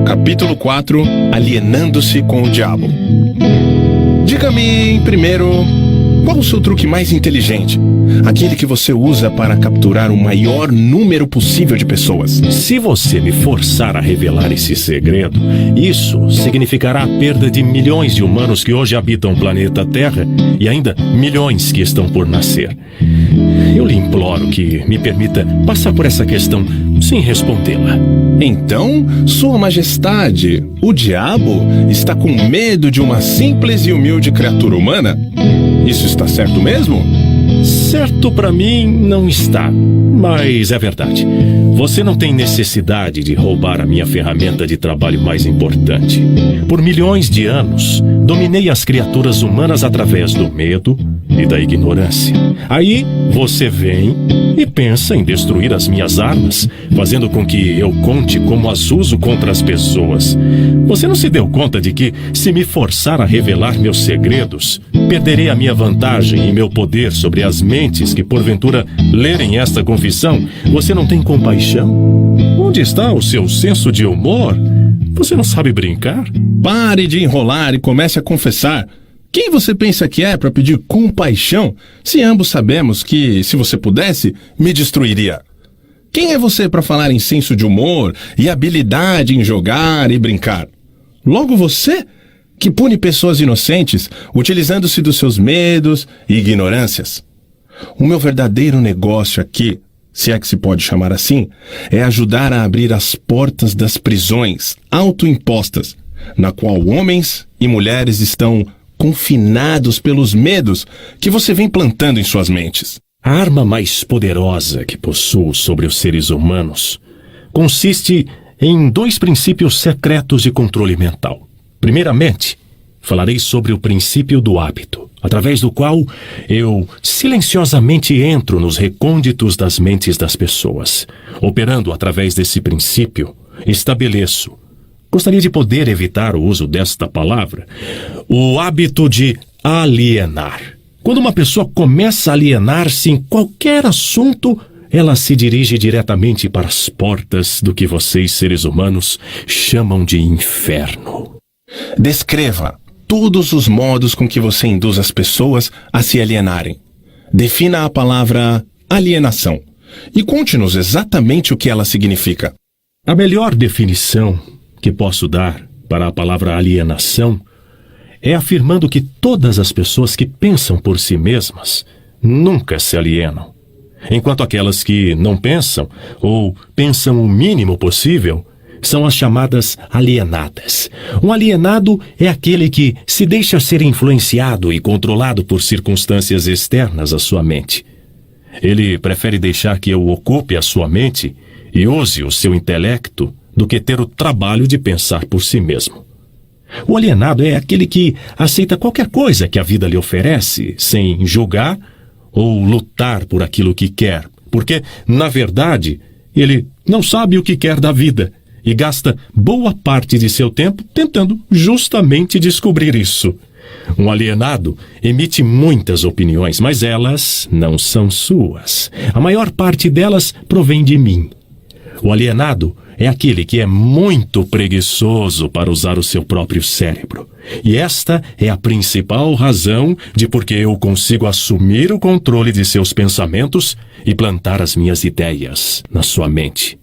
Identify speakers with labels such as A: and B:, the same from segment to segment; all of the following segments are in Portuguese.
A: Capítulo 4. Alienando-se com o diabo. Diga-me, primeiro, qual o seu truque mais inteligente? Aquele que você usa para capturar o maior número possível de pessoas.
B: Se você me forçar a revelar esse segredo, isso significará a perda de milhões de humanos que hoje habitam o planeta Terra e ainda milhões que estão por nascer. Eu lhe imploro que me permita passar por essa questão sem respondê-la.
A: Então, Sua Majestade, o diabo está com medo de uma simples e humilde criatura humana? Isso está certo mesmo?
B: Certo pra mim não está, mas é verdade. Você não tem necessidade de roubar a minha ferramenta de trabalho mais importante. Por milhões de anos, dominei as criaturas humanas através do medo e da ignorância. Aí você vem e pensa em destruir as minhas armas, fazendo com que eu conte como as uso contra as pessoas. Você não se deu conta de que, se me forçar a revelar meus segredos, perderei a minha vantagem e meu poder sobre as mentes que, porventura, lerem esta confissão? Você não tem compaixão? Onde está o seu senso de humor? Você não sabe brincar?
A: Pare de enrolar e comece a confessar. Quem você pensa que é para pedir compaixão, se ambos sabemos que, se você pudesse, me destruiria? Quem é você para falar em senso de humor e habilidade em jogar e brincar? Logo você, que pune pessoas inocentes, utilizando-se dos seus medos e ignorâncias. O meu verdadeiro negócio aqui, se é que se pode chamar assim, é ajudar a abrir as portas das prisões autoimpostas, na qual homens e mulheres estão confinados pelos medos que você vem plantando em suas mentes.
B: A arma mais poderosa que possuo sobre os seres humanos consiste em 2 princípios secretos de controle mental. Primeiramente, falarei sobre o princípio do hábito, através do qual eu silenciosamente entro nos recônditos das mentes das pessoas. Operando através desse princípio, estabeleço, gostaria de poder evitar o uso desta palavra, o hábito de alienar. Quando uma pessoa começa a alienar-se em qualquer assunto, ela se dirige diretamente para as portas do que vocês, seres humanos, chamam de inferno.
A: Descreva todos os modos com que você induz as pessoas a se alienarem. Defina a palavra alienação e conte-nos exatamente o que ela significa.
B: A melhor definição que posso dar para a palavra alienação é afirmando que todas as pessoas que pensam por si mesmas nunca se alienam, enquanto aquelas que não pensam ou pensam o mínimo possível são as chamadas alienadas. Um alienado é aquele que se deixa ser influenciado e controlado por circunstâncias externas à sua mente. Ele prefere deixar que eu ocupe a sua mente e use o seu intelecto do que ter o trabalho de pensar por si mesmo. O alienado é aquele que aceita qualquer coisa que a vida lhe oferece, sem julgar ou lutar por aquilo que quer, porque, na verdade, ele não sabe o que quer da vida e gasta boa parte de seu tempo tentando justamente descobrir isso. Um alienado emite muitas opiniões, mas elas não são suas. A maior parte delas provém de mim. O alienado é aquele que é muito preguiçoso para usar o seu próprio cérebro. E esta é a principal razão de por que eu consigo assumir o controle de seus pensamentos e plantar as minhas ideias na sua mente.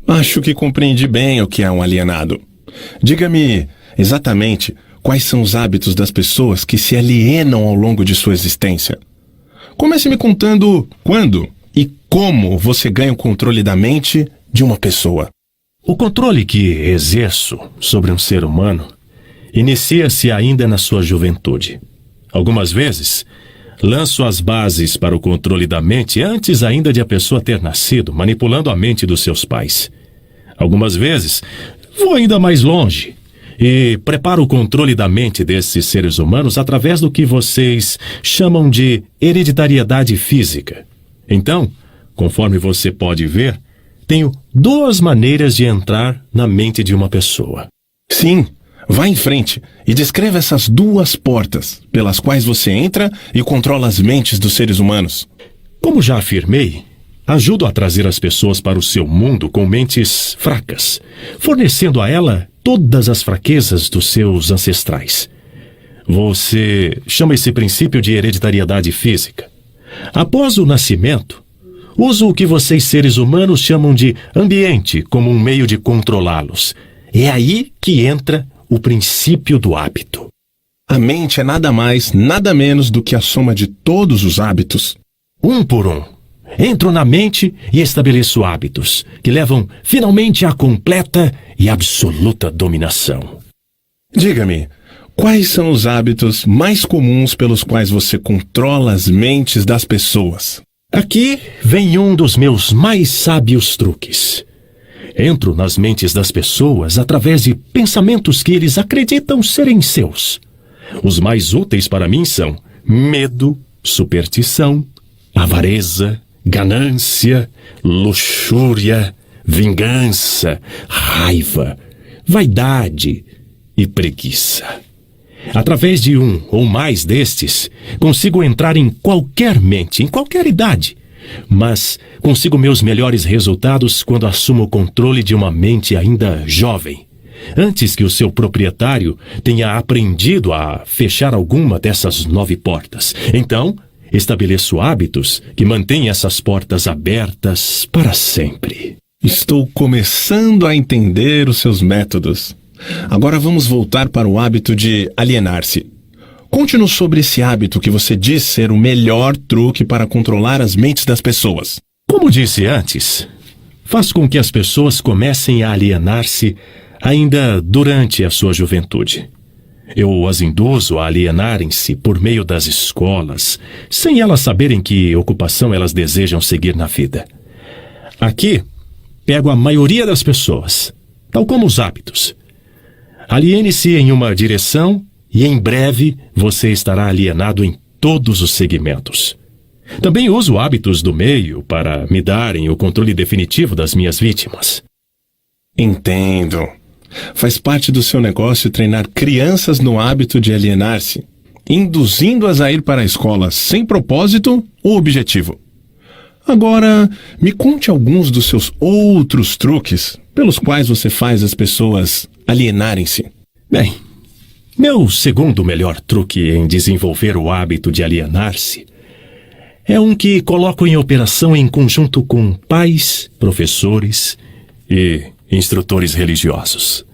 A: Acho que compreendi bem o que é um alienado. Diga-me exatamente quais são os hábitos das pessoas que se alienam ao longo de sua existência. Comece me contando quando e como você ganha o controle da mente de uma pessoa.
B: O controle que exerço sobre um ser humano inicia-se ainda na sua juventude. Algumas vezes, lanço as bases para o controle da mente antes ainda de a pessoa ter nascido, manipulando a mente dos seus pais. Algumas vezes, vou ainda mais longe e preparo o controle da mente desses seres humanos através do que vocês chamam de hereditariedade física. Então, conforme você pode ver, tenho 2 maneiras de entrar na mente de uma pessoa.
A: Sim, vá em frente e descreva essas 2 portas pelas quais você entra e controla as mentes dos seres humanos.
B: Como já afirmei, ajudo a trazer as pessoas para o seu mundo com mentes fracas, fornecendo a ela todas as fraquezas dos seus ancestrais. Você chama esse princípio de hereditariedade física. Após o nascimento, uso o que vocês seres humanos chamam de ambiente como um meio de controlá-los. É aí que entra o princípio do hábito.
A: A mente é nada mais, nada menos do que a soma de todos os hábitos.
B: Um por um. Entro na mente e estabeleço hábitos que levam finalmente à completa e absoluta dominação.
A: Diga-me, quais são os hábitos mais comuns pelos quais você controla as mentes das pessoas?
B: Aqui vem um dos meus mais sábios truques. Entro nas mentes das pessoas através de pensamentos que eles acreditam serem seus. Os mais úteis para mim são medo, superstição, avareza, ganância, luxúria, vingança, raiva, vaidade e preguiça. Através de um ou mais destes, consigo entrar em qualquer mente, em qualquer idade, mas consigo meus melhores resultados quando assumo o controle de uma mente ainda jovem, antes que o seu proprietário tenha aprendido a fechar alguma dessas 9 portas. Então, estabeleço hábitos que mantêm essas portas abertas para sempre.
A: Estou começando a entender os seus métodos. Agora vamos voltar para o hábito de alienar-se. Conte-nos sobre esse hábito que você diz ser o melhor truque para controlar as mentes das pessoas.
B: Como disse antes, faz com que as pessoas comecem a alienar-se ainda durante a sua juventude. Eu as induzo a alienarem-se por meio das escolas, sem elas saberem que ocupação elas desejam seguir na vida. Aqui, pego a maioria das pessoas, tal como os hábitos. Aliene-se em uma direção e em breve você estará alienado em todos os segmentos. Também uso hábitos do meio para me darem o controle definitivo das minhas vítimas.
A: Entendo. Faz parte do seu negócio treinar crianças no hábito de alienar-se, induzindo-as a ir para a escola sem propósito ou objetivo. Agora, me conte alguns dos seus outros truques pelos quais você faz as pessoas alienarem-se.
B: Bem, meu segundo melhor truque em desenvolver o hábito de alienar-se é um que coloco em operação em conjunto com pais, professores e instrutores religiosos.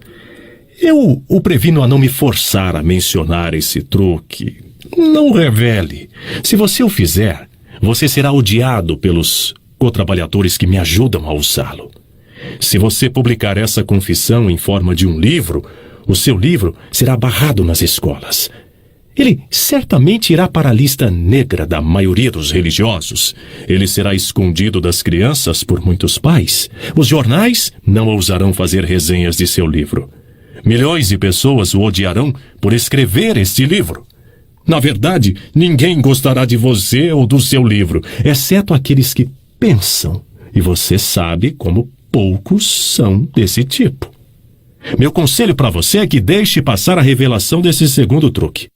B: Eu o previno a não me forçar a mencionar esse truque. Não revele. Se você o fizer, você será odiado pelos co-trabalhadores que me ajudam a usá-lo. Se você publicar essa confissão em forma de um livro, o seu livro será barrado nas escolas. Ele certamente irá para a lista negra da maioria dos religiosos. Ele será escondido das crianças por muitos pais. Os jornais não ousarão fazer resenhas de seu livro. Milhões de pessoas o odiarão por escrever este livro. Na verdade, ninguém gostará de você ou do seu livro, exceto aqueles que pensam. E você sabe como poucos são desse tipo. Meu conselho para você é que deixe passar a revelação desse segundo truque.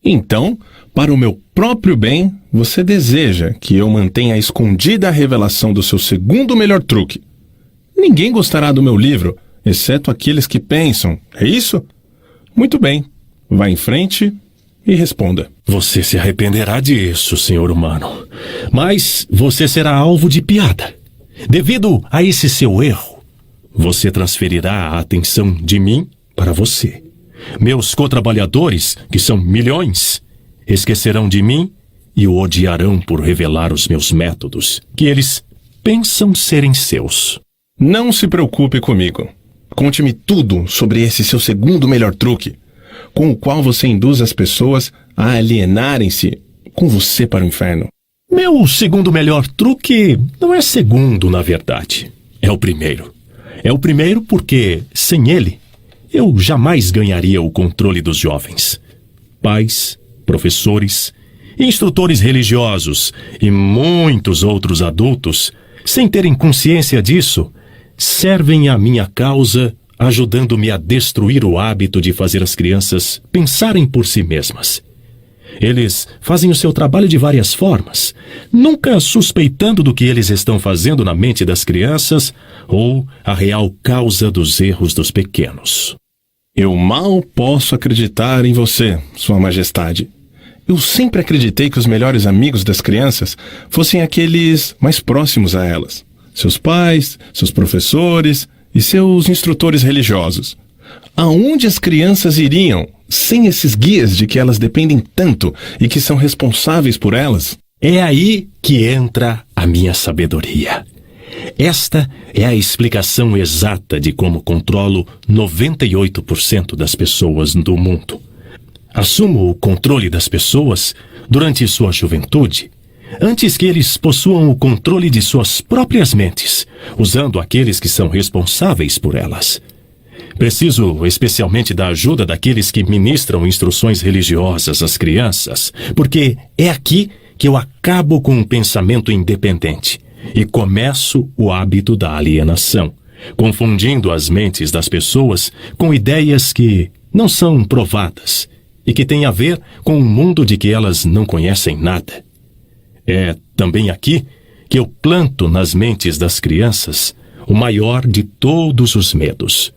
A: Então, para o meu próprio bem, você deseja que eu mantenha escondida a revelação do seu segundo melhor truque. Ninguém gostará do meu livro, exceto aqueles que pensam, é isso? Muito bem, vá em frente e responda.
B: Você se arrependerá disso, senhor humano. Mas você será alvo de piada. Devido a esse seu erro, você transferirá a atenção de mim para você. Meus co-trabalhadores, que são milhões, esquecerão de mim e o odiarão por revelar os meus métodos, que eles pensam serem seus.
A: Não se preocupe comigo. Conte-me tudo sobre esse seu segundo melhor truque, com o qual você induz as pessoas a alienarem-se com você para o inferno.
B: Meu segundo melhor truque não é segundo, na verdade. É o primeiro. É o primeiro porque, sem ele, eu jamais ganharia o controle dos jovens. Pais, professores, instrutores religiosos e muitos outros adultos, sem terem consciência disso, servem à minha causa, ajudando-me a destruir o hábito de fazer as crianças pensarem por si mesmas. Eles fazem o seu trabalho de várias formas, nunca suspeitando do que eles estão fazendo na mente das crianças ou a real causa dos erros dos pequenos.
A: Eu mal posso acreditar em você, Sua Majestade. Eu sempre acreditei que os melhores amigos das crianças fossem aqueles mais próximos a elas. Seus pais, seus professores e seus instrutores religiosos. Aonde as crianças iriam sem esses guias de que elas dependem tanto e que são responsáveis por elas?
B: É aí que entra a minha sabedoria. Esta é a explicação exata de como controlo 98% das pessoas do mundo. Assumo o controle das pessoas durante sua juventude, antes que eles possuam o controle de suas próprias mentes, usando aqueles que são responsáveis por elas. Preciso especialmente da ajuda daqueles que ministram instruções religiosas às crianças, porque é aqui que eu acabo com um pensamento independente e começo o hábito da alienação, confundindo as mentes das pessoas com ideias que não são provadas e que têm a ver com um mundo de que elas não conhecem nada. É também aqui que eu planto nas mentes das crianças o maior de todos os medos: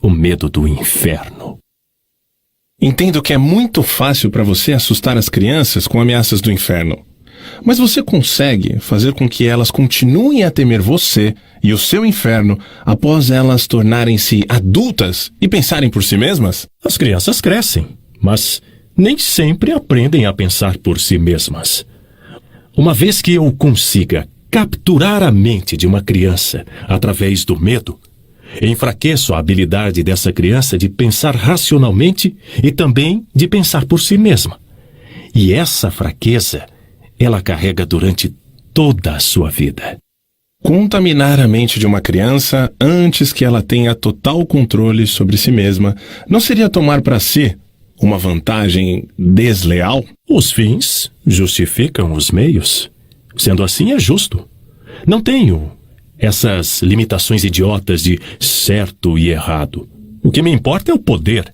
B: o medo do inferno.
A: Entendo que é muito fácil para você assustar as crianças com ameaças do inferno. Mas você consegue fazer com que elas continuem a temer você e o seu inferno após elas tornarem-se adultas e pensarem por si mesmas?
B: As crianças crescem, mas nem sempre aprendem a pensar por si mesmas. Uma vez que eu consiga capturar a mente de uma criança através do medo, enfraqueço a habilidade dessa criança de pensar racionalmente e também de pensar por si mesma. E essa fraqueza ela carrega durante toda a sua vida.
A: Contaminar a mente de uma criança antes que ela tenha total controle sobre si mesma não seria tomar para si uma vantagem desleal?
B: Os fins justificam os meios. Sendo assim, é justo. Não tenho essas limitações idiotas de certo e errado. O que me importa é o poder.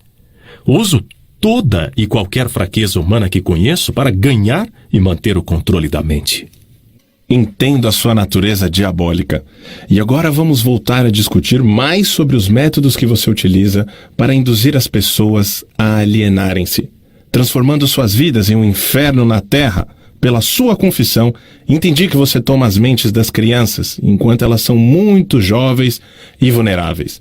B: Uso toda e qualquer fraqueza humana que conheço para ganhar e manter o controle da mente.
A: Entendo a sua natureza diabólica. E agora vamos voltar a discutir mais sobre os métodos que você utiliza para induzir as pessoas a alienarem-se, transformando suas vidas em um inferno na terra. Pela sua confissão, entendi que você toma as mentes das crianças enquanto elas são muito jovens e vulneráveis.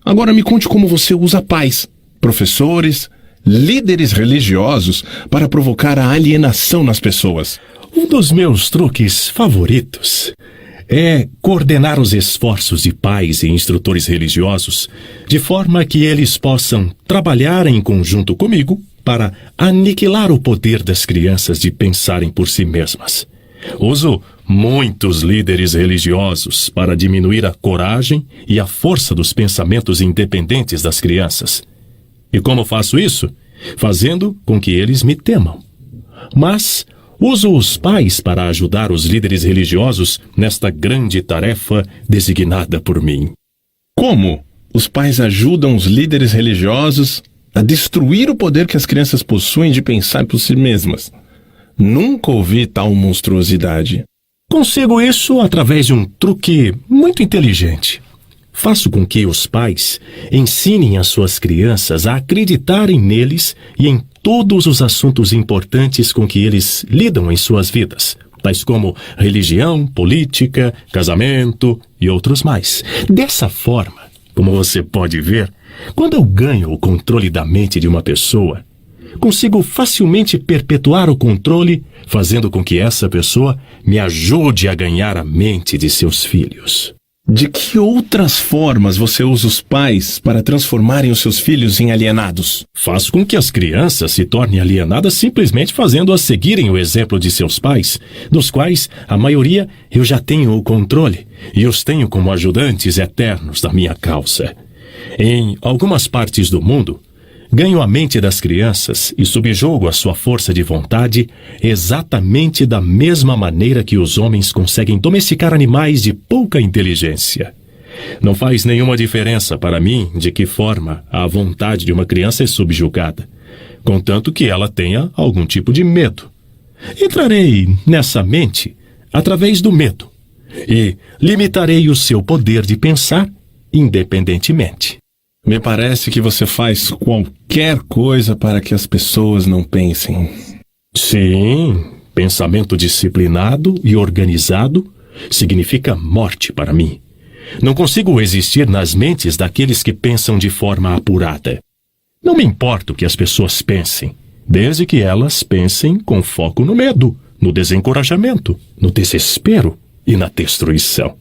A: Agora me conte como você usa pais, professores, líderes religiosos para provocar a alienação nas pessoas.
B: Um dos meus truques favoritos é coordenar os esforços de pais e instrutores religiosos de forma que eles possam trabalhar em conjunto comigo para aniquilar o poder das crianças de pensarem por si mesmas. Uso muitos líderes religiosos para diminuir a coragem e a força dos pensamentos independentes das crianças. E como faço isso? Fazendo com que eles me temam. Mas uso os pais para ajudar os líderes religiosos nesta grande tarefa designada por mim.
A: Como os pais ajudam os líderes religiosos a destruir o poder que as crianças possuem de pensar por si mesmas? Nunca ouvi tal monstruosidade.
B: Consigo isso através de um truque muito inteligente. Faço com que os pais ensinem as suas crianças a acreditarem neles e em todos os assuntos importantes com que eles lidam em suas vidas, tais como religião, política, casamento e outros mais. Dessa forma, como você pode ver, quando eu ganho o controle da mente de uma pessoa, consigo facilmente perpetuar o controle, fazendo com que essa pessoa me ajude a ganhar a mente de seus filhos.
A: De que outras formas você usa os pais para transformarem os seus filhos em alienados?
B: Faço com que as crianças se tornem alienadas simplesmente fazendo-as seguirem o exemplo de seus pais, dos quais a maioria eu já tenho o controle e os tenho como ajudantes eternos da minha causa. Em algumas partes do mundo, ganho a mente das crianças e subjugo a sua força de vontade exatamente da mesma maneira que os homens conseguem domesticar animais de pouca inteligência. Não faz nenhuma diferença para mim de que forma a vontade de uma criança é subjugada, contanto que ela tenha algum tipo de medo. Entrarei nessa mente através do medo e limitarei o seu poder de pensar independentemente.
A: Me parece que você faz qualquer coisa para que as pessoas não pensem.
B: Sim, pensamento disciplinado e organizado significa morte para mim. Não consigo existir nas mentes daqueles que pensam de forma apurada. Não me importa o que as pessoas pensem, desde que elas pensem com foco no medo, no desencorajamento, no desespero e na destruição.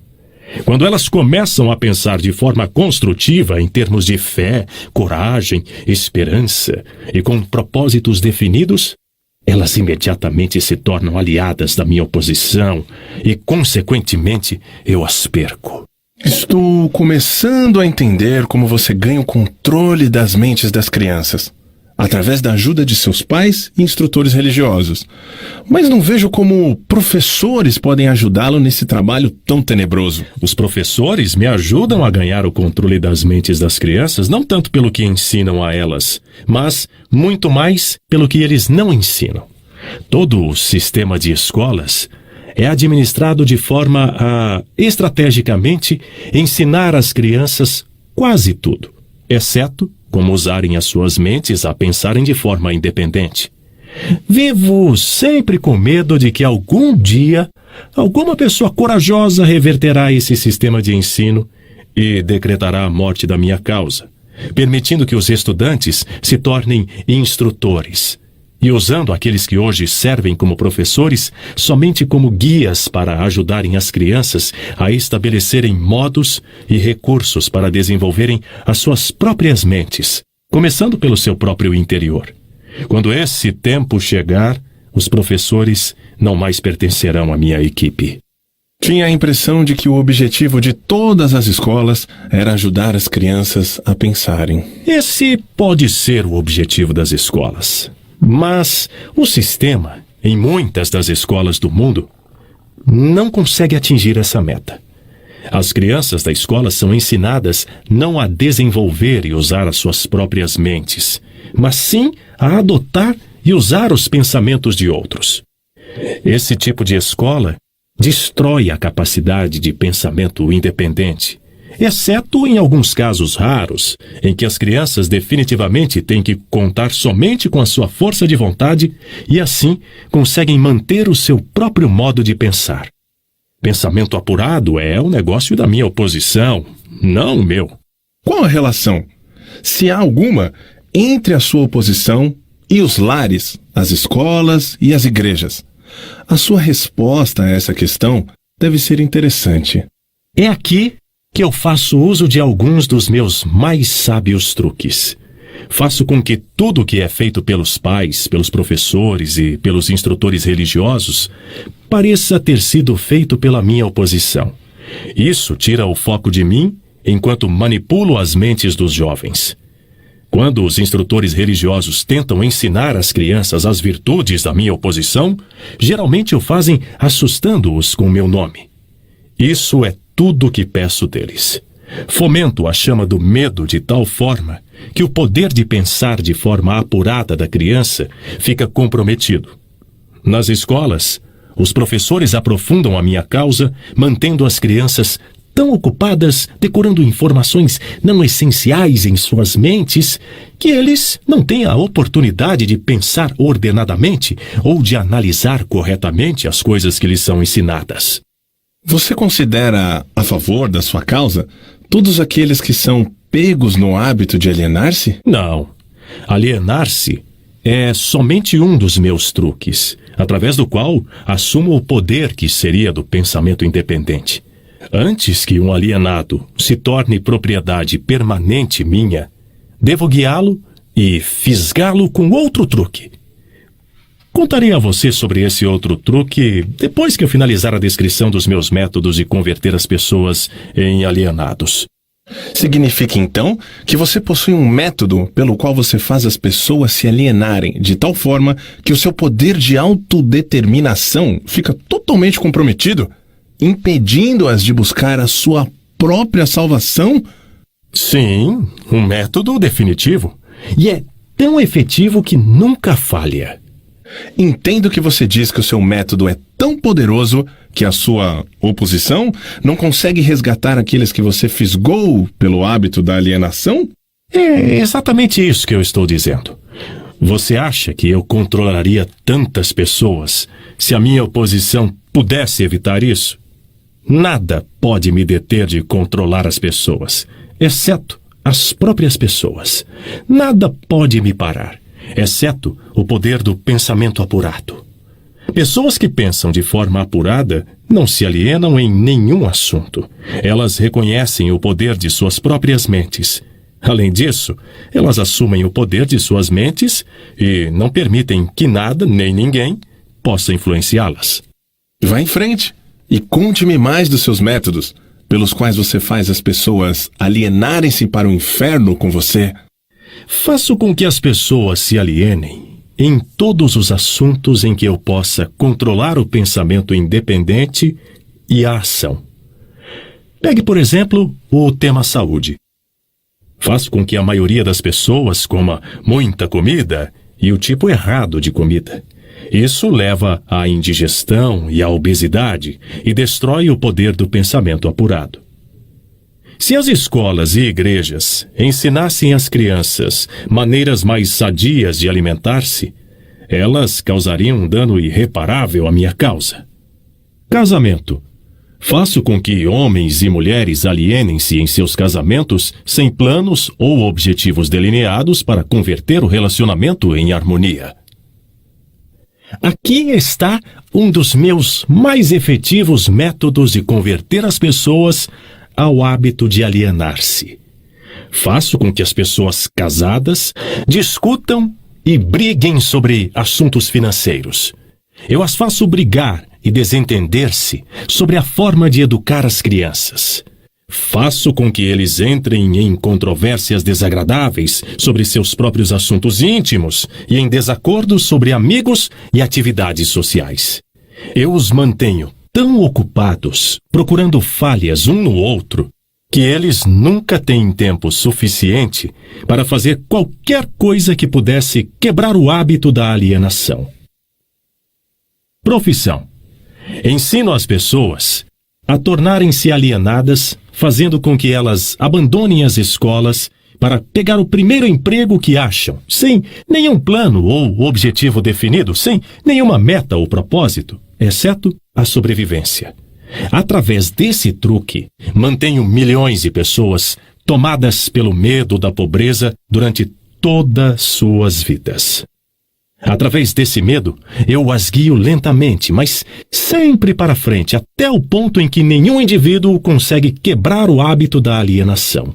B: Quando elas começam a pensar de forma construtiva em termos de fé, coragem, esperança e com propósitos definidos, elas imediatamente se tornam aliadas da minha oposição e, consequentemente, eu as perco.
A: Estou começando a entender como você ganha o controle das mentes das crianças, através da ajuda de seus pais e instrutores religiosos. Mas não vejo como professores podem ajudá-lo nesse trabalho tão tenebroso.
B: Os professores me ajudam a ganhar o controle das mentes das crianças, não tanto pelo que ensinam a elas, mas muito mais pelo que eles não ensinam. Todo o sistema de escolas é administrado de forma a, estrategicamente, ensinar às crianças quase tudo, exceto como usarem as suas mentes a pensarem de forma independente. Vivo sempre com medo de que algum dia alguma pessoa corajosa reverterá esse sistema de ensino e decretará a morte da minha causa, permitindo que os estudantes se tornem instrutores e usando aqueles que hoje servem como professores somente como guias para ajudarem as crianças a estabelecerem modos e recursos para desenvolverem as suas próprias mentes, começando pelo seu próprio interior. Quando esse tempo chegar, os professores não mais pertencerão à minha equipe.
A: Tinha a impressão de que o objetivo de todas as escolas era ajudar as crianças a pensarem.
B: Esse pode ser o objetivo das escolas. Mas o sistema, em muitas das escolas do mundo, não consegue atingir essa meta. As crianças da escola são ensinadas não a desenvolver e usar as suas próprias mentes, mas sim a adotar e usar os pensamentos de outros. Esse tipo de escola destrói a capacidade de pensamento independente, exceto em alguns casos raros, em que as crianças definitivamente têm que contar somente com a sua força de vontade e, assim, conseguem manter o seu próprio modo de pensar. Pensamento apurado é o negócio da minha oposição, não o meu.
A: Qual a relação, se há alguma, entre a sua oposição e os lares, as escolas e as igrejas? A sua resposta a essa questão deve ser interessante.
B: É aqui que eu faço uso de alguns dos meus mais sábios truques. Faço com que tudo o que é feito pelos pais, pelos professores e pelos instrutores religiosos pareça ter sido feito pela minha oposição. Isso tira o foco de mim enquanto manipulo as mentes dos jovens. Quando os instrutores religiosos tentam ensinar às crianças as virtudes da minha oposição, geralmente o fazem assustando-os com meu nome. Isso é tudo o que peço deles. Fomento a chama do medo de tal forma que o poder de pensar de forma apurada da criança fica comprometido. Nas escolas, os professores aprofundam a minha causa, mantendo as crianças tão ocupadas decorando informações não essenciais em suas mentes que eles não têm a oportunidade de pensar ordenadamente ou de analisar corretamente as coisas que lhes são ensinadas.
A: Você considera a favor da sua causa todos aqueles que são pegos no hábito de alienar-se?
B: Não. Alienar-se é somente um dos meus truques, através do qual assumo o poder que seria do pensamento independente. Antes que um alienado se torne propriedade permanente minha, devo guiá-lo e fisgá-lo com outro truque. Contarei a você sobre esse outro truque depois que eu finalizar a descrição dos meus métodos de converter as pessoas em alienados.
A: Significa, então, que você possui um método pelo qual você faz as pessoas se alienarem de tal forma que o seu poder de autodeterminação fica totalmente comprometido, impedindo-as de buscar a sua própria salvação?
B: Sim, um método definitivo. E é tão efetivo que nunca falha.
A: Entendo que você diz que o seu método é tão poderoso que a sua oposição não consegue resgatar aqueles que você fisgou pelo hábito da alienação?
B: É exatamente isso que eu estou dizendo. Você acha que eu controlaria tantas pessoas se a minha oposição pudesse evitar isso? Nada pode me deter de controlar as pessoas, exceto as próprias pessoas. Nada pode me parar, exceto o poder do pensamento apurado. Pessoas que pensam de forma apurada não se alienam em nenhum assunto. Elas reconhecem o poder de suas próprias mentes. Além disso, elas assumem o poder de suas mentes e não permitem que nada, nem ninguém, possa influenciá-las.
A: Vá em frente e conte-me mais dos seus métodos, pelos quais você faz as pessoas alienarem-se para o inferno com você.
B: Faço com que as pessoas se alienem em todos os assuntos em que eu possa controlar o pensamento independente e a ação. Pegue, por exemplo, o tema saúde. Faço com que a maioria das pessoas coma muita comida e o tipo errado de comida. Isso leva à indigestão e à obesidade e destrói o poder do pensamento apurado. Se as escolas e igrejas ensinassem às crianças maneiras mais sadias de alimentar-se, elas causariam um dano irreparável à minha causa. Casamento. Faço com que homens e mulheres alienem-se em seus casamentos sem planos ou objetivos delineados para converter o relacionamento em harmonia. Aqui está um dos meus mais efetivos métodos de converter as pessoas ao hábito de alienar-se. Faço com que as pessoas casadas discutam e briguem sobre assuntos financeiros. Eu as faço brigar e desentender-se sobre a forma de educar as crianças. Faço com que eles entrem em controvérsias desagradáveis sobre seus próprios assuntos íntimos e em desacordos sobre amigos e atividades sociais. Eu os mantenho tão ocupados, procurando falhas um no outro, que eles nunca têm tempo suficiente para fazer qualquer coisa que pudesse quebrar o hábito da alienação. Profissão. Ensino as pessoas a tornarem-se alienadas, fazendo com que elas abandonem as escolas para pegar o primeiro emprego que acham, sem nenhum plano ou objetivo definido, sem nenhuma meta ou propósito, exceto a sobrevivência. Através desse truque, mantenho milhões de pessoas tomadas pelo medo da pobreza durante todas suas vidas. Através desse medo, eu as guio lentamente, mas sempre para frente, até o ponto em que nenhum indivíduo consegue quebrar o hábito da alienação.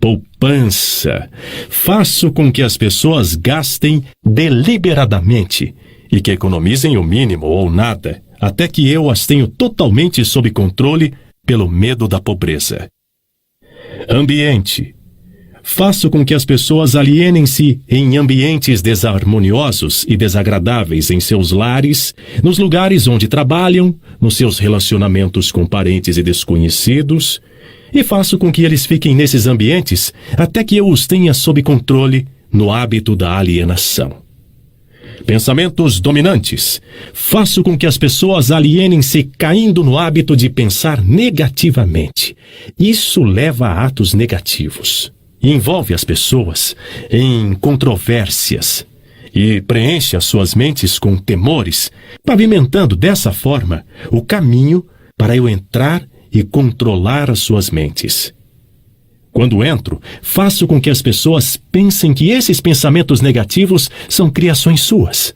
B: Poupança. Faço com que as pessoas gastem deliberadamente e que economizem o mínimo ou nada, até que eu as tenho totalmente sob controle pelo medo da pobreza. Ambiente. Faço com que as pessoas alienem-se em ambientes desarmoniosos e desagradáveis em seus lares, nos lugares onde trabalham, nos seus relacionamentos com parentes e desconhecidos, e faço com que eles fiquem nesses ambientes até que eu os tenha sob controle no hábito da alienação. Pensamentos dominantes. Faço com que as pessoas alienem-se caindo no hábito de pensar negativamente. Isso leva a atos negativos. Envolve as pessoas em controvérsias e preenche as suas mentes com temores, pavimentando dessa forma o caminho para eu entrar e controlar as suas mentes. Quando entro, faço com que as pessoas pensem que esses pensamentos negativos são criações suas.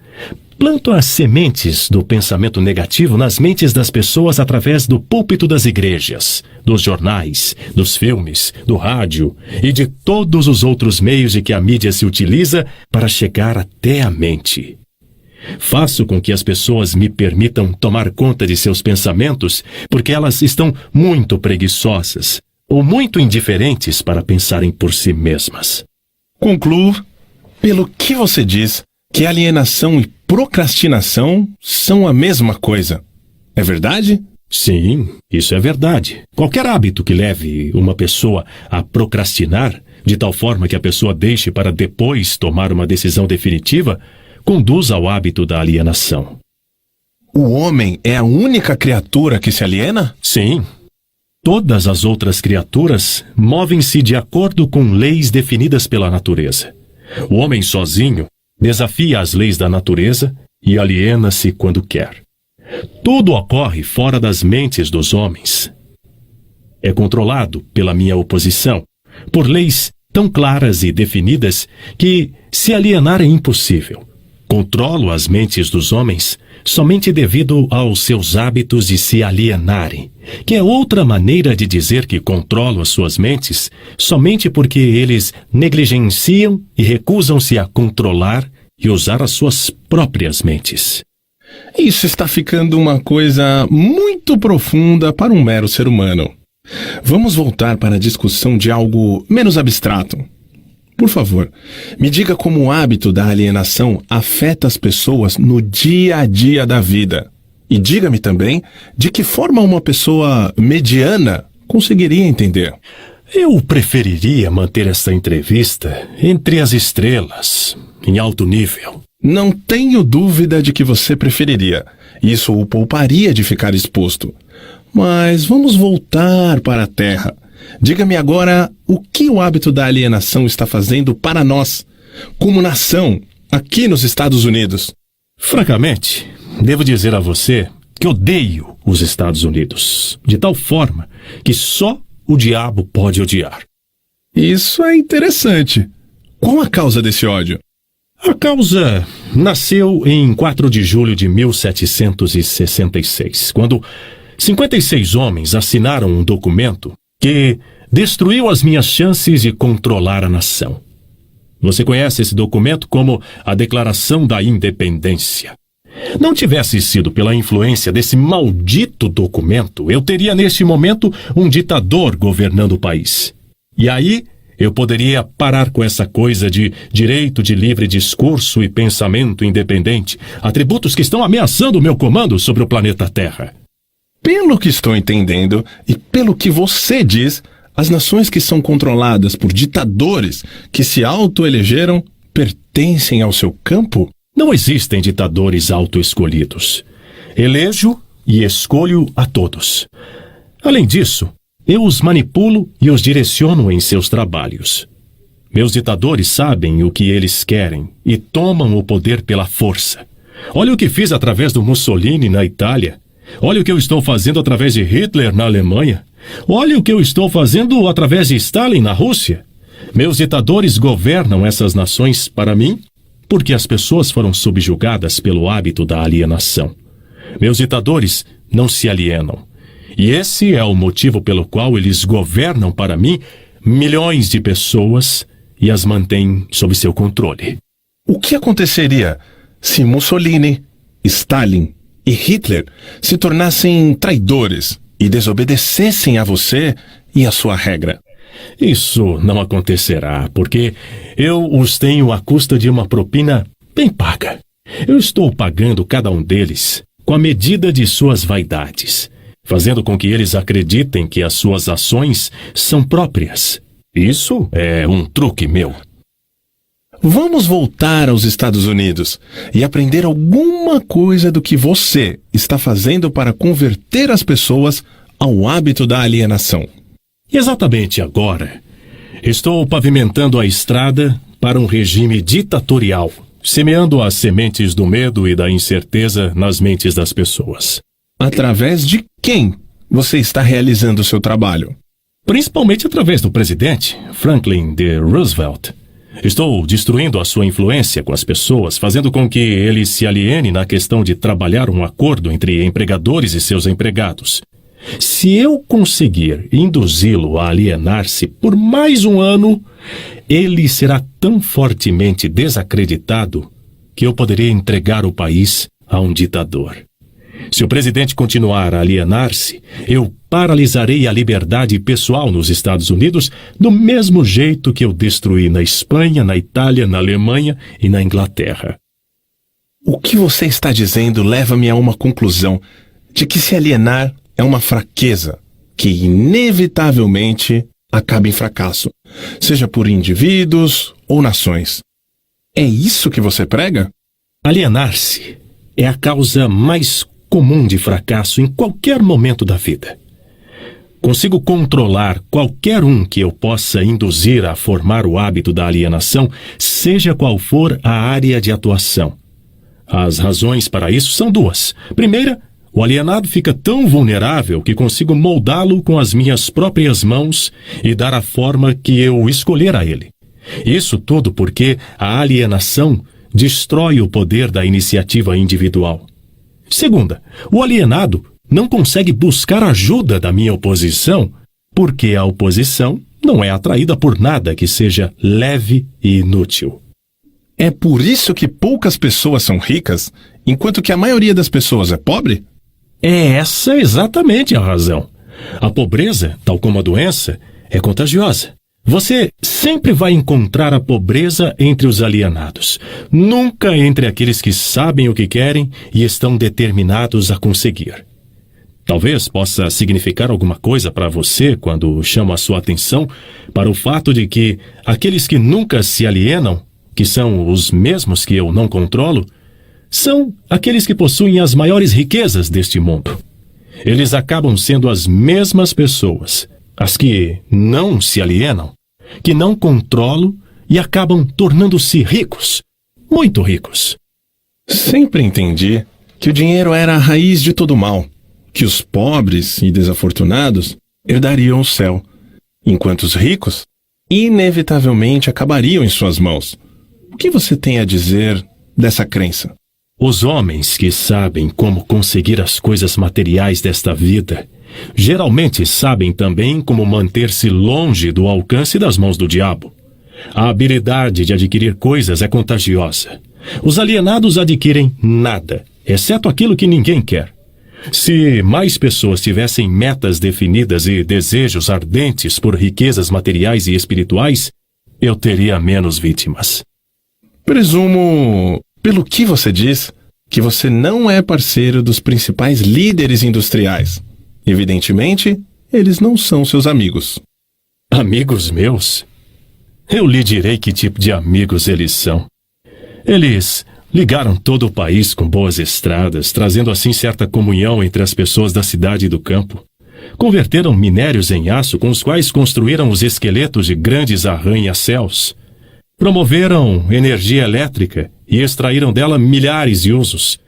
B: Planto as sementes do pensamento negativo nas mentes das pessoas através do púlpito das igrejas, dos jornais, dos filmes, do rádio e de todos os outros meios de que a mídia se utiliza para chegar até a mente. Faço com que as pessoas me permitam tomar conta de seus pensamentos porque elas estão muito preguiçosas ou muito indiferentes para pensarem por si mesmas.
A: Concluo, pelo que você diz, que alienação e procrastinação são a mesma coisa. É verdade?
B: Sim, isso é verdade. Qualquer hábito que leve uma pessoa a procrastinar de tal forma que a pessoa deixe para depois tomar uma decisão definitiva, conduz ao hábito da alienação.
A: O homem é a única criatura que se aliena?
B: Sim. Todas as outras criaturas movem-se de acordo com leis definidas pela natureza. O homem sozinho desafia as leis da natureza e aliena-se quando quer. Tudo ocorre fora das mentes dos homens. É controlado pela minha oposição, por leis tão claras e definidas que se alienar é impossível. Controlo as mentes dos homens somente devido aos seus hábitos de se alienarem, que é outra maneira de dizer que controlo as suas mentes somente porque eles negligenciam e recusam-se a controlar e usar as suas próprias mentes.
A: Isso está ficando uma coisa muito profunda para um mero ser humano. Vamos voltar para a discussão de algo menos abstrato. Por favor, me diga como o hábito da alienação afeta as pessoas no dia a dia da vida. E diga-me também de que forma uma pessoa mediana conseguiria entender.
B: Eu preferiria manter essa entrevista entre as estrelas, em alto nível.
A: Não tenho dúvida de que você preferiria. Isso o pouparia de ficar exposto. Mas vamos voltar para a Terra. Diga-me agora o que o hábito da alienação está fazendo para nós, como nação, aqui nos Estados Unidos.
B: Francamente, devo dizer a você que odeio os Estados Unidos, de tal forma que só o diabo pode odiar.
A: Isso é interessante. Qual a causa desse ódio?
B: A causa nasceu em 4 de julho de 1766, quando 56 homens assinaram um documento que destruiu as minhas chances de controlar a nação. Você conhece esse documento como a Declaração da Independência. Não tivesse sido pela influência desse maldito documento, eu teria neste momento um ditador governando o país. E aí eu poderia parar com essa coisa de direito de livre discurso e pensamento independente, atributos que estão ameaçando o meu comando sobre o planeta Terra.
A: Pelo que estou entendendo e pelo que você diz, as nações que são controladas por ditadores que se autoelegeram pertencem ao seu campo?
B: Não existem ditadores autoescolhidos. Elejo e escolho a todos. Além disso, eu os manipulo e os direciono em seus trabalhos. Meus ditadores sabem o que eles querem e tomam o poder pela força. Olha o que fiz através do Mussolini na Itália. Olha o que eu estou fazendo através de Hitler na Alemanha. Olha o que eu estou fazendo através de Stalin na Rússia. Meus ditadores governam essas nações para mim porque as pessoas foram subjugadas pelo hábito da alienação. Meus ditadores não se alienam. E esse é o motivo pelo qual eles governam para mim milhões de pessoas e as mantêm sob seu controle.
A: O que aconteceria se Mussolini, Stalin e Hitler se tornassem traidores e desobedecessem a você e a sua regra?
B: Isso não acontecerá, porque eu os tenho à custa de uma propina bem paga. Eu estou pagando cada um deles com a medida de suas vaidades, fazendo com que eles acreditem que as suas ações são próprias. Isso é um truque meu.
A: Vamos voltar aos Estados Unidos e aprender alguma coisa do que você está fazendo para converter as pessoas ao hábito da alienação.
B: Exatamente agora, estou pavimentando a estrada para um regime ditatorial, semeando as sementes do medo e da incerteza nas mentes das pessoas.
A: Através de quem você está realizando o seu trabalho?
B: Principalmente através do presidente, Franklin D. Roosevelt. Estou destruindo a sua influência com as pessoas, fazendo com que ele se aliene na questão de trabalhar um acordo entre empregadores e seus empregados. Se eu conseguir induzi-lo a alienar-se por mais um ano, ele será tão fortemente desacreditado que eu poderia entregar o país a um ditador. Se o presidente continuar a alienar-se, eu paralisarei a liberdade pessoal nos Estados Unidos do mesmo jeito que eu destruí na Espanha, na Itália, na Alemanha e na Inglaterra.
A: O que você está dizendo leva-me a uma conclusão de que se alienar é uma fraqueza que, inevitavelmente, acaba em fracasso, seja por indivíduos ou nações. É isso que você prega?
B: Alienar-se é a causa mais comum de fracasso em qualquer momento da vida. Consigo controlar qualquer um que eu possa induzir a formar o hábito da alienação, seja qual for a área de atuação. As razões para isso são duas. Primeira, o alienado fica tão vulnerável que consigo moldá-lo com as minhas próprias mãos e dar a forma que eu escolher a ele. Isso tudo porque a alienação destrói o poder da iniciativa individual. Segunda, o alienado não consegue buscar ajuda da minha oposição porque a oposição não é atraída por nada que seja leve e inútil.
A: É por isso que poucas pessoas são ricas, enquanto que a maioria das pessoas é pobre?
B: É essa exatamente a razão. A pobreza, tal como a doença, é contagiosa. Você sempre vai encontrar a pobreza entre os alienados, nunca entre aqueles que sabem o que querem e estão determinados a conseguir. Talvez possa significar alguma coisa para você quando chamo a sua atenção para o fato de que aqueles que nunca se alienam, que são os mesmos que eu não controlo, são aqueles que possuem as maiores riquezas deste mundo. Eles acabam sendo as mesmas pessoas, as que não se alienam, que não controlam e acabam tornando-se ricos, muito ricos.
A: Sempre entendi que o dinheiro era a raiz de todo mal, que os pobres e desafortunados herdariam o céu, enquanto os ricos inevitavelmente acabariam em suas mãos. O que você tem a dizer dessa crença?
B: Os homens que sabem como conseguir as coisas materiais desta vida geralmente sabem também como manter-se longe do alcance das mãos do diabo. A habilidade de adquirir coisas é contagiosa. Os alienados adquirem nada, exceto aquilo que ninguém quer. Se mais pessoas tivessem metas definidas e desejos ardentes por riquezas materiais e espirituais, eu teria menos vítimas.
A: Presumo, pelo que você diz, que você não é parceiro dos principais líderes industriais. Evidentemente, eles não são seus amigos.
B: Amigos meus? Eu lhe direi que tipo de amigos eles são. Eles ligaram todo o país com boas estradas, trazendo assim certa comunhão entre as pessoas da cidade e do campo. Converteram minérios em aço com os quais construíram os esqueletos de grandes arranha-céus. Promoveram energia elétrica e extraíram dela milhares de usos.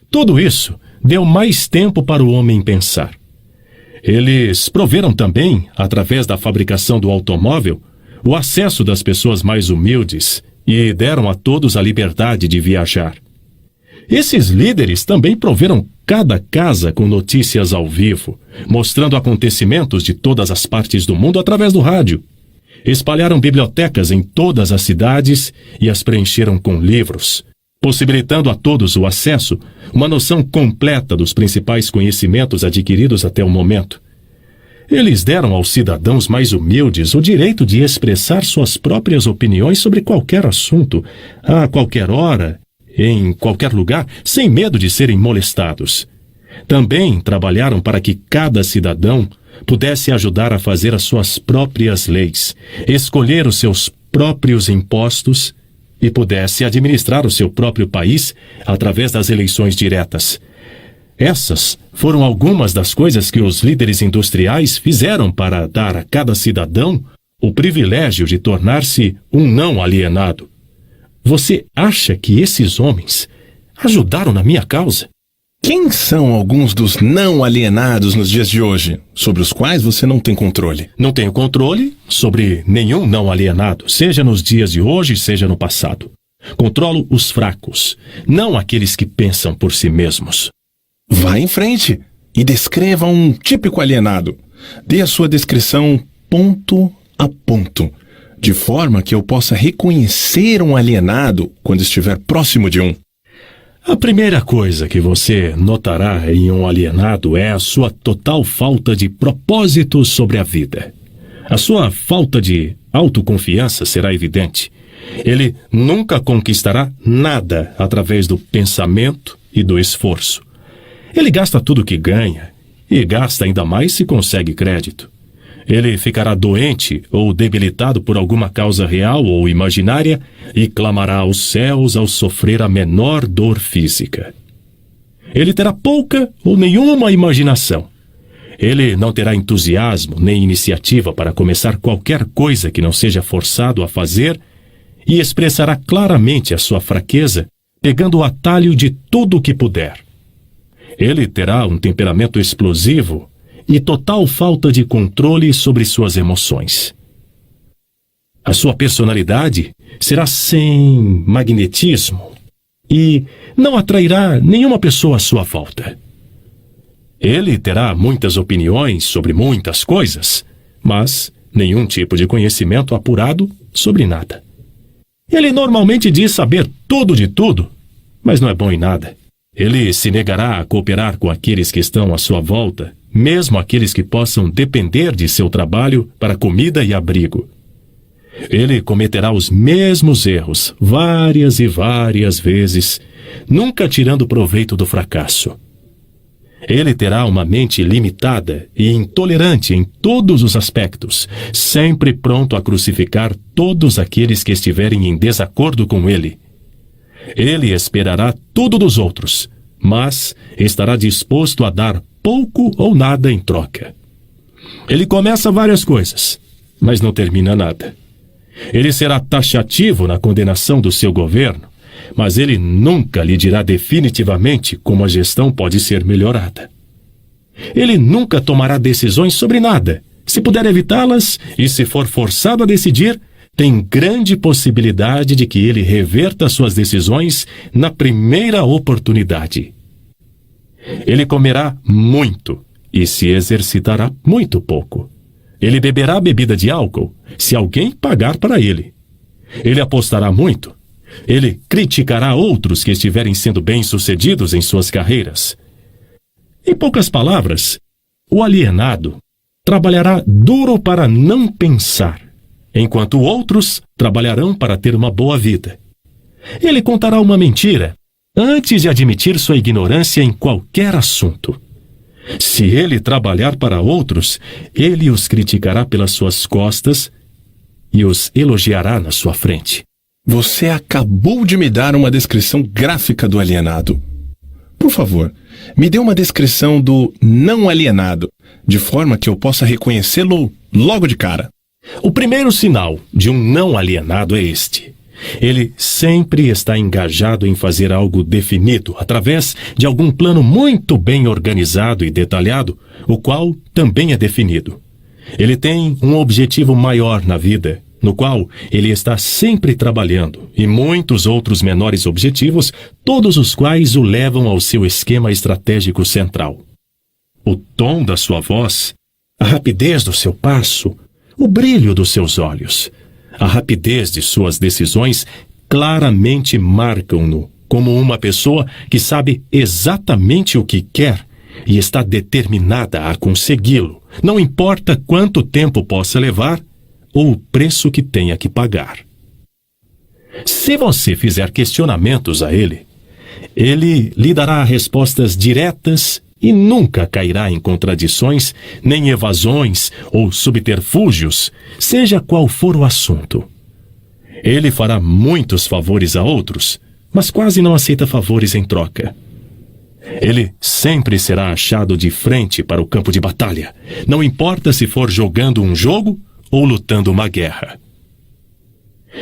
B: Tudo isso deu mais tempo para o homem pensar. Eles proveram também, através da fabricação do automóvel, o acesso das pessoas mais humildes e deram a todos a liberdade de viajar. Esses líderes também proveram cada casa com notícias ao vivo, mostrando acontecimentos de todas as partes do mundo através do rádio. Espalharam bibliotecas em todas as cidades e as preencheram com livros, possibilitando a todos o acesso, uma noção completa dos principais conhecimentos adquiridos até o momento. Eles deram aos cidadãos mais humildes o direito de expressar suas próprias opiniões sobre qualquer assunto, a qualquer hora, em qualquer lugar, sem medo de serem molestados. Também trabalharam para que cada cidadão pudesse ajudar a fazer as suas próprias leis, escolher os seus próprios impostos e pudesse administrar o seu próprio país através das eleições diretas. Essas foram algumas das coisas que os líderes industriais fizeram para dar a cada cidadão o privilégio de tornar-se um não alienado. Você acha que esses homens ajudaram na minha causa?
A: Quem são alguns dos não alienados nos dias de hoje, sobre os quais você não tem controle?
B: Não tenho controle sobre nenhum não alienado, seja nos dias de hoje, seja no passado. Controlo os fracos, não aqueles que pensam por si mesmos.
A: Vá em frente e descreva um típico alienado. Dê a sua descrição ponto a ponto, de forma que eu possa reconhecer um alienado quando estiver próximo de um.
B: A primeira coisa que você notará em um alienado é a sua total falta de propósito sobre a vida. A sua falta de autoconfiança será evidente. Ele nunca conquistará nada através do pensamento e do esforço. Ele gasta tudo o que ganha e gasta ainda mais se consegue crédito. Ele ficará doente ou debilitado por alguma causa real ou imaginária e clamará aos céus ao sofrer a menor dor física. Ele terá pouca ou nenhuma imaginação. Ele não terá entusiasmo nem iniciativa para começar qualquer coisa que não seja forçado a fazer e expressará claramente a sua fraqueza, pegando o atalho de tudo o que puder. Ele terá um temperamento explosivo e total falta de controle sobre suas emoções. A sua personalidade será sem magnetismo e não atrairá nenhuma pessoa à sua volta. Ele terá muitas opiniões sobre muitas coisas, mas nenhum tipo de conhecimento apurado sobre nada. Ele normalmente diz saber tudo de tudo, mas não é bom em nada. Ele se negará a cooperar com aqueles que estão à sua volta, mesmo aqueles que possam depender de seu trabalho para comida e abrigo. Ele cometerá os mesmos erros várias e várias vezes, nunca tirando proveito do fracasso. Ele terá uma mente limitada e intolerante em todos os aspectos, sempre pronto a crucificar todos aqueles que estiverem em desacordo com ele. Ele esperará tudo dos outros, mas estará disposto a dar pouco ou nada em troca. Ele começa várias coisas, mas não termina nada. Ele será taxativo na condenação do seu governo, mas ele nunca lhe dirá definitivamente como a gestão pode ser melhorada. Ele nunca tomará decisões sobre nada. Se puder evitá-las e se for forçado a decidir, tem grande possibilidade de que ele reverta suas decisões na primeira oportunidade. Ele comerá muito e se exercitará muito pouco. Ele beberá bebida de álcool se alguém pagar para ele. Ele apostará muito. Ele criticará outros que estiverem sendo bem-sucedidos em suas carreiras. Em poucas palavras, o alienado trabalhará duro para não pensar, enquanto outros trabalharão para ter uma boa vida. Ele contará uma mentira antes de admitir sua ignorância em qualquer assunto. Se ele trabalhar para outros, ele os criticará pelas suas costas e os elogiará na sua frente.
A: Você acabou de me dar uma descrição gráfica do alienado. Por favor, me dê uma descrição do não alienado, de forma que eu possa reconhecê-lo logo de cara.
B: O primeiro sinal de um não alienado é este. Ele sempre está engajado em fazer algo definido através de algum plano muito bem organizado e detalhado, o qual também é definido. Ele tem um objetivo maior na vida, no qual ele está sempre trabalhando, e muitos outros menores objetivos, todos os quais o levam ao seu esquema estratégico central. O tom da sua voz, a rapidez do seu passo, o brilho dos seus olhos, a rapidez de suas decisões claramente marcam-no como uma pessoa que sabe exatamente o que quer e está determinada a consegui-lo, não importa quanto tempo possa levar ou o preço que tenha que pagar. Se você fizer questionamentos a ele, ele lhe dará respostas diretas e nunca cairá em contradições, nem evasões ou subterfúgios, seja qual for o assunto. Ele fará muitos favores a outros, mas quase não aceita favores em troca. Ele sempre será achado de frente para o campo de batalha, não importa se for jogando um jogo ou lutando uma guerra.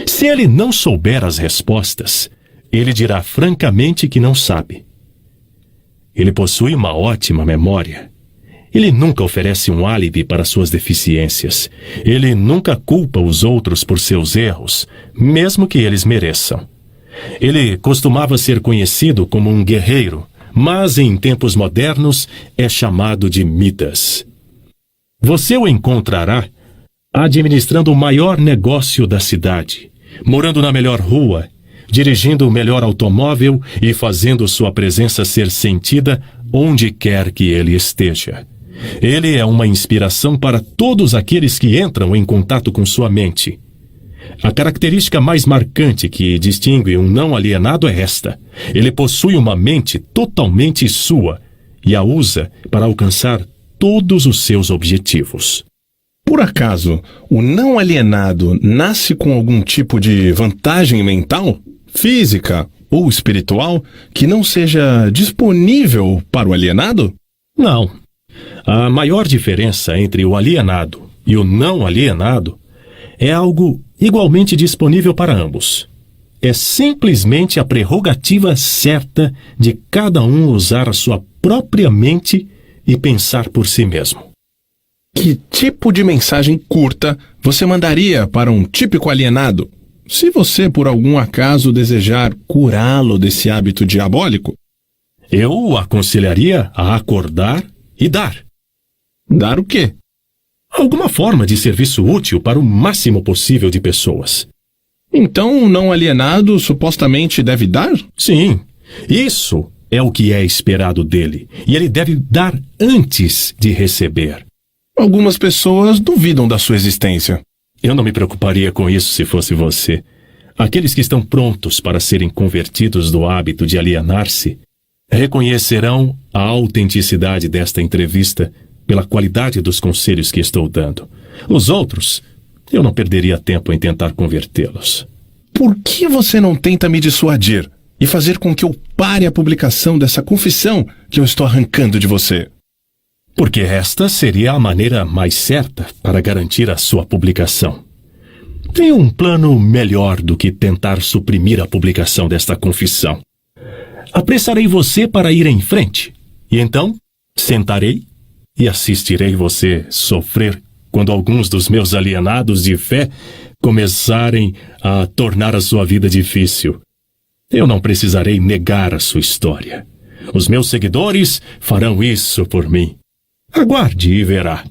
B: Se ele não souber as respostas, ele dirá francamente que não sabe. Ele possui uma ótima memória. Ele nunca oferece um álibi para suas deficiências. Ele nunca culpa os outros por seus erros, mesmo que eles mereçam. Ele costumava ser conhecido como um guerreiro, mas em tempos modernos é chamado de Midas. Você o encontrará administrando o maior negócio da cidade, morando na melhor rua, dirigindo o melhor automóvel e fazendo sua presença ser sentida onde quer que ele esteja. Ele é uma inspiração para todos aqueles que entram em contato com sua mente. A característica mais marcante que distingue um não alienado é esta: ele possui uma mente totalmente sua e a usa para alcançar todos os seus objetivos.
A: Por acaso, o não alienado nasce com algum tipo de vantagem mental, física ou espiritual que não seja disponível para o alienado?
B: Não. A maior diferença entre o alienado e o não alienado é algo igualmente disponível para ambos. É simplesmente a prerrogativa certa de cada um usar a sua própria mente e pensar por si mesmo.
A: Que tipo de mensagem curta você mandaria para um típico alienado, se você por algum acaso desejar curá-lo desse hábito diabólico?
B: Eu o aconselharia a acordar e dar.
A: Dar o quê?
B: Alguma forma de serviço útil para o máximo possível de pessoas.
A: Então o não alienado supostamente deve dar?
B: Sim, isso é o que é esperado dele. E ele deve dar antes de receber.
A: Algumas pessoas duvidam da sua existência.
B: Eu não me preocuparia com isso se fosse você. Aqueles que estão prontos para serem convertidos do hábito de alienar-se reconhecerão a autenticidade desta entrevista pela qualidade dos conselhos que estou dando. Os outros, eu não perderia tempo em tentar convertê-los.
A: Por que você não tenta me dissuadir e fazer com que eu pare a publicação dessa confissão que eu estou arrancando de você?
B: Porque esta seria a maneira mais certa para garantir a sua publicação. Tenho um plano melhor do que tentar suprimir a publicação desta confissão. Apressarei você para ir em frente, e então sentarei e assistirei você sofrer quando alguns dos meus alienados de fé começarem a tornar a sua vida difícil. Eu não precisarei negar a sua história. Os meus seguidores farão isso por mim. Aguarde e verá.